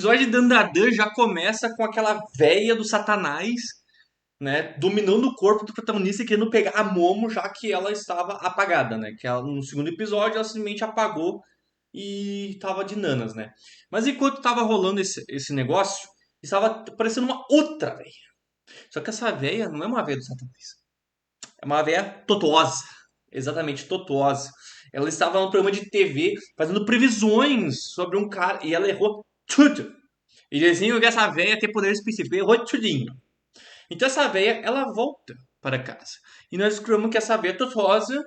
Episódio de Dandadan já começa com aquela véia do Satanás, né, dominando o corpo do protagonista e querendo pegar a Momo, já que ela estava apagada, né? Que ela, no segundo episódio ela simplesmente apagou e tava de nanas, né? Mas enquanto tava rolando esse negócio, estava aparecendo uma outra véia. Só que essa véia não é uma véia do Satanás. É uma véia totosa. Exatamente, totosa. Ela estava no programa de TV fazendo previsões sobre um cara e ela errou tudo. E desenho que essa véia tem poder específico, errou tudinho. Então essa véia, ela volta para casa. E nós descobrimos que essa véia totosa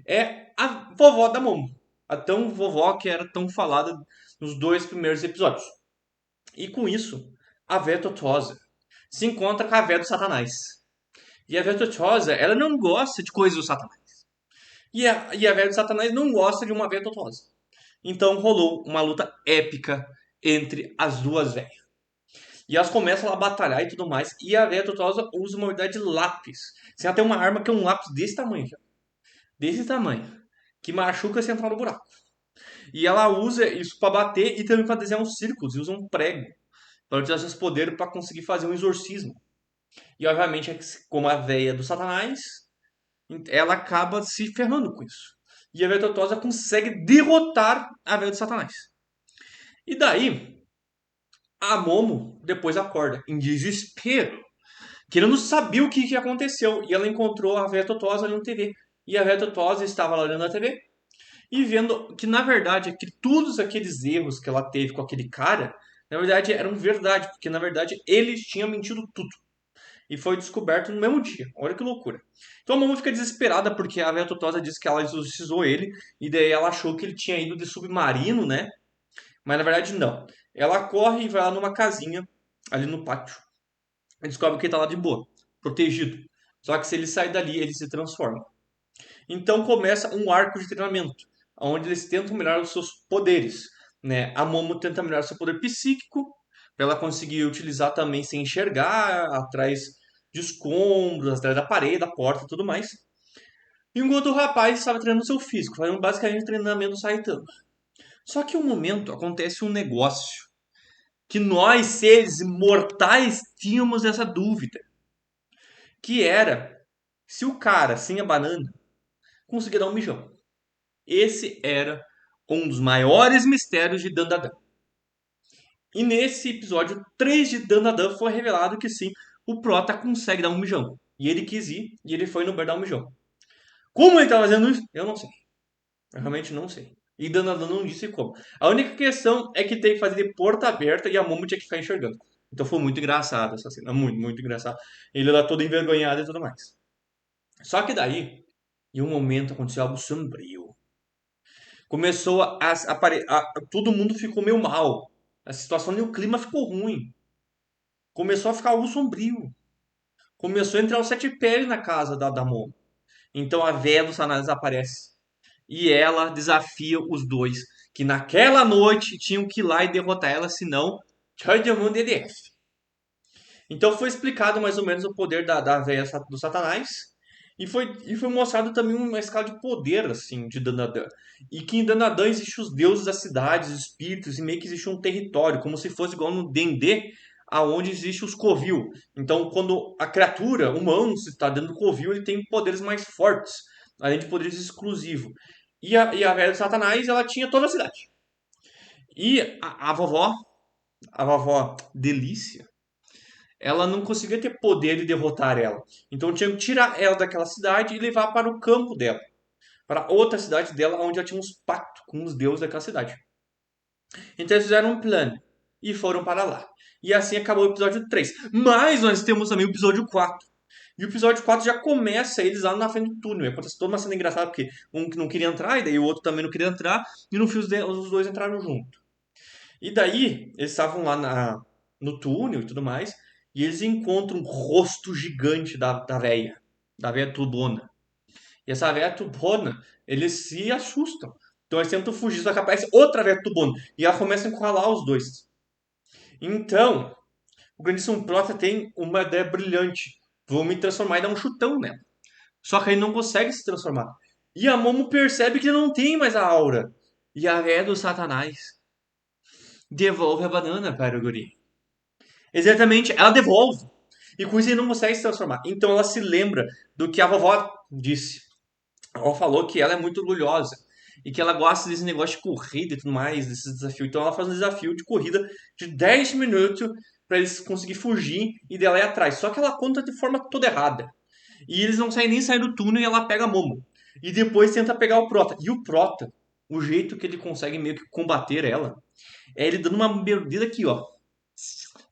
é a vovó da Momo. A tão vovó que era tão falada nos dois primeiros episódios. E com isso, a véia totosa se encontra com a véia do Satanás. E a véia totosa, ela não gosta de coisas do Satanás. E a véia do Satanás não gosta de uma véia totosa. Então rolou uma luta épica entre as duas véias. E elas começam a batalhar e tudo mais. E a Veia Totosa usa uma habilidade de lápis. Você ela tem uma arma que é um lápis desse tamanho, já. Desse tamanho. Que machuca a central do buraco. E ela usa isso para bater e também para desenhar uns círculos. E usa um prego para utilizar seus poderes para conseguir fazer um exorcismo. E obviamente, como a veia do Satanás, ela acaba se ferrando com isso. E a Veia Totosa consegue derrotar a veia do Satanás. E daí, a Momo depois acorda em desespero que ela não sabia o que aconteceu. E ela encontrou a Véia Totosa olhando na TV. E a Véia Totosa estava lá olhando na TV e vendo que, na verdade, que todos aqueles erros que ela teve com aquele cara, na verdade, eram verdade. Porque, na verdade, eles tinham mentido tudo. E foi descoberto no mesmo dia. Olha que loucura. Então a Momo fica desesperada porque a Véia Totosa disse que ela exorcizou ele. E daí ela achou que ele tinha ido de submarino, né? Mas, na verdade, não. Ela corre e vai lá numa casinha, ali no pátio e descobre que ele tá lá de boa, protegido. Só que se ele sair dali, ele se transforma. Então começa um arco de treinamento, onde eles tentam melhorar os seus poderes. Né? A Momo tenta melhorar seu poder psíquico, para ela conseguir utilizar também sem enxergar, atrás de escombros, atrás da parede, da porta e tudo mais. Enquanto o rapaz estava treinando seu físico, fazendo basicamente treinamento Saitama. Só que um momento acontece um negócio que nós, seres mortais, tínhamos essa dúvida. Que era se o cara sem a banana conseguia dar um mijão. Esse era um dos maiores mistérios de Dandadan. E nesse episódio 3 de Dandadan foi revelado que sim, o Prota consegue dar um mijão. E ele quis ir, e ele foi no bar dar um mijão. Como ele tá fazendo isso? Eu não sei. Eu realmente não sei. E Dandadan não disse como. A única questão é que tem que fazer de porta aberta e a Momo tinha que ficar enxergando. Então foi muito engraçado essa cena. Muito, muito engraçado. Ele lá todo envergonhado e tudo mais. Só que daí, em um momento, aconteceu algo sombrio. Começou todo mundo ficou meio mal. A situação e o clima ficou ruim. Começou a ficar algo sombrio. Começou a entrar o sete pele na casa da Momo. Então a véia do Sanás aparece. E ela desafia os dois. Que naquela noite tinham que ir lá e derrotar ela, senão. Tchau de mundo DDF. Então foi explicado mais ou menos o poder da véia do Satanás. E foi mostrado também uma escala de poder, assim, de Danadã. E que em Danadã existem os deuses das cidades, os espíritos, e meio que existe um território, como se fosse igual no D&D, aonde existe os Covil. Então, quando a criatura, o humano, se está dentro do Covil, ele tem poderes mais fortes, além de poderes exclusivos. E a velha do Satanás, ela tinha toda a cidade. E a vovó Delícia, ela não conseguia ter poder de derrotar ela. Então tinha que tirar ela daquela cidade e levar para o campo dela. Para outra cidade dela, onde ela tinha uns pactos com os deuses daquela cidade. Então eles fizeram um plano e foram para lá. E assim acabou o episódio 3. Mas nós temos também o episódio 4. E o episódio 4 já começa eles lá na frente do túnel. E acontece toda uma cena engraçada, porque um que não queria entrar, e daí o outro também não queria entrar, e no fim os dois entraram junto. E daí, eles estavam lá no túnel e tudo mais, e eles encontram um rosto gigante da véia tubona. E essa véia tubona, eles se assustam. Então eles tentam fugir, só que aparece outra véia tubona. E ela começa a encurralar os dois. Então, o grandíssimo Prota tem uma ideia brilhante. Vou me transformar e dar um chutão nela. Só que ele não consegue se transformar. E a Momo percebe que ele não tem mais a aura. E a véia do Satanás devolve a banana para o guri. Exatamente, ela devolve. E com isso ele não consegue se transformar. Então ela se lembra do que a vovó disse. A vovó falou que ela é muito orgulhosa e que ela gosta desse negócio de corrida e tudo mais, desses desafios. Então ela faz um desafio de corrida de 10 minutos para eles conseguir fugir e dela ir atrás. Só que ela conta de forma toda errada. E eles não saem nem sair do túnel e ela pega a Momo. E depois tenta pegar o Prota. E o Prota, o jeito que ele consegue meio que combater ela, é ele dando uma mordida aqui, ó.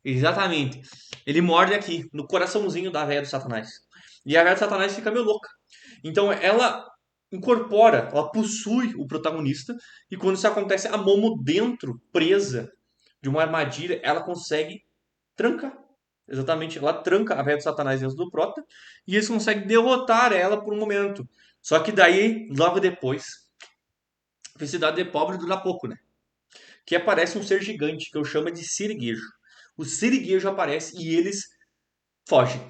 Exatamente. Ele morde aqui, no coraçãozinho da velha do Satanás. E a velha do Satanás fica meio louca. Então ela incorpora, ela possui o protagonista. E quando isso acontece, a Momo dentro, presa de uma armadilha, ela consegue trancar. Exatamente, ela tranca a velha do Satanás dentro do Prota. E eles conseguem derrotar ela por um momento. Só que daí, logo depois, felicidade de pobre dura pouco, né? Que aparece um ser gigante que eu chamo de siriguejo. O siriguejo aparece e eles fogem.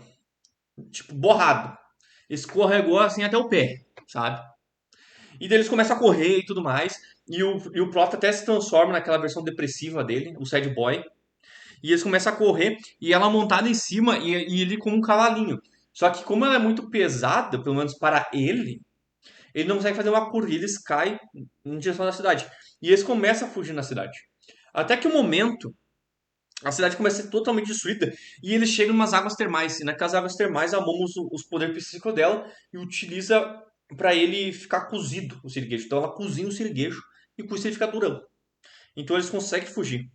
Tipo, borrado. Escorregou assim até o pé, sabe? E daí eles começam a correr e tudo mais. E o Prota até se transforma naquela versão depressiva dele, o Sad Boy. E eles começam a correr e ela montada em cima e ele com um cavalinho. Só que como ela é muito pesada, pelo menos para ele não consegue fazer uma curva. E eles caem em direção da cidade. E eles começam a fugir na cidade. Até que o momento a cidade começa a ser totalmente destruída e eles chegam em umas águas termais. E naquelas águas termais, a Momo usa os poderes psíquicos dela e utiliza para ele ficar cozido, o siriguejo. Então ela cozinha o siriguejo e com isso ele fica durão. Então eles conseguem fugir.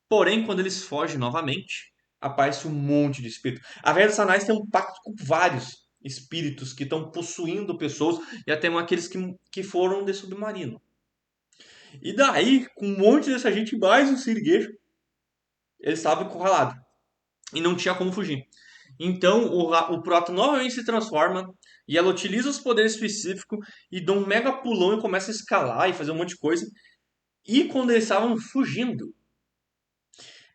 Porém, quando eles fogem novamente, aparece um monte de espírito. A Velha Sanais tem um pacto com vários espíritos que estão possuindo pessoas e até aqueles que foram de submarino. E daí, com um monte dessa gente mais o siriguejo, eles estavam encurralados e não tinha como fugir. Então o Proto novamente se transforma e ela utiliza os poderes específicos e dá um mega pulão e começa a escalar e fazer um monte de coisa. E quando eles estavam fugindo,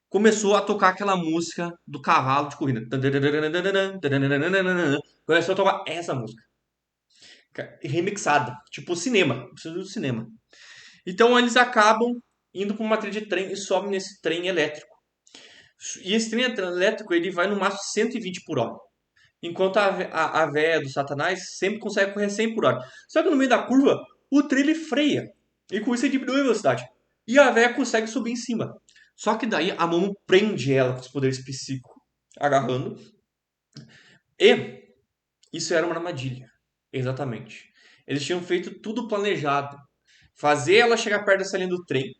começou a tocar aquela música do cavalo de corrida. Começou a tocar essa música. Remixada, tipo cinema, preciso do cinema. Então eles acabam indo para uma trilha de trem e sobem nesse trem elétrico. E esse trem elétrico ele vai no máximo 120 por hora. Enquanto a véia do Satanás sempre consegue correr 100 por hora. Só que no meio da curva, o trem ele freia. E com isso ele diminui a velocidade. E a véia consegue subir em cima. Só que daí a Momo prende ela com os poderes psíquicos, agarrando. E isso era uma armadilha. Exatamente. Eles tinham feito tudo planejado. Fazer ela chegar perto dessa linha do trem.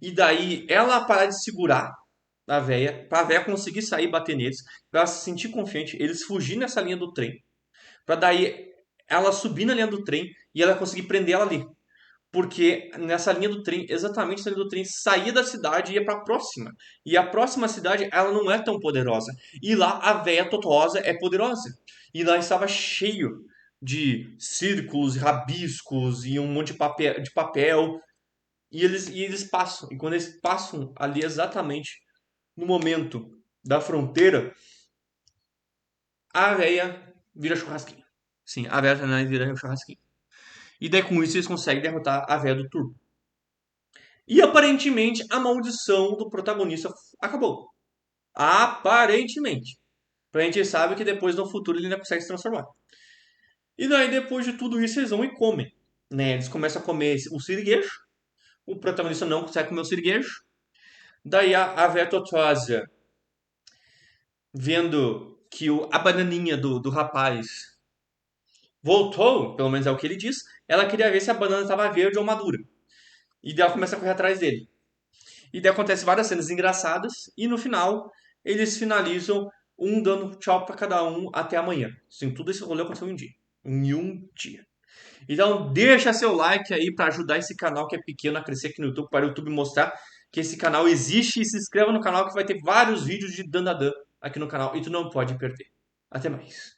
E daí ela parar de segurar a véia, pra véia conseguir sair e bater neles, pra ela se sentir confiante, eles fugirem nessa linha do trem, pra daí ela subir na linha do trem e ela conseguir prender ela ali. Porque nessa linha do trem, exatamente essa linha do trem saía da cidade e ia pra próxima. E a próxima cidade, ela não é tão poderosa. E lá a véia Totosa é poderosa. E lá estava cheio de círculos, rabiscos e um monte de papel. E eles passam. E quando eles passam ali exatamente no momento da fronteira, a véia vira churrasquinho. Sim, a véia Tanai vira churrasquinho. E daí com isso eles conseguem derrotar a véia do turbo. E aparentemente a maldição do protagonista acabou. Aparentemente. A gente sabe que depois no futuro ele ainda consegue se transformar. E daí depois de tudo isso eles vão e comem. Né? Eles começam a comer o siriguejo. O protagonista não consegue comer o siriguejo. Daí a véia Totosa, vendo que a bananinha do rapaz voltou, pelo menos é o que ele diz, ela queria ver se a banana estava verde ou madura. E daí ela começa a correr atrás dele. E daí acontece várias cenas engraçadas e no final eles finalizam um dando tchau para cada um até amanhã. Sim, tudo esse rolê aconteceu em um dia. Em um dia. Então deixa seu like aí para ajudar esse canal que é pequeno a crescer aqui no YouTube, para o YouTube mostrar que esse canal existe e se inscreva no canal que vai ter vários vídeos de Dandadan aqui no canal e tu não pode perder. Até mais.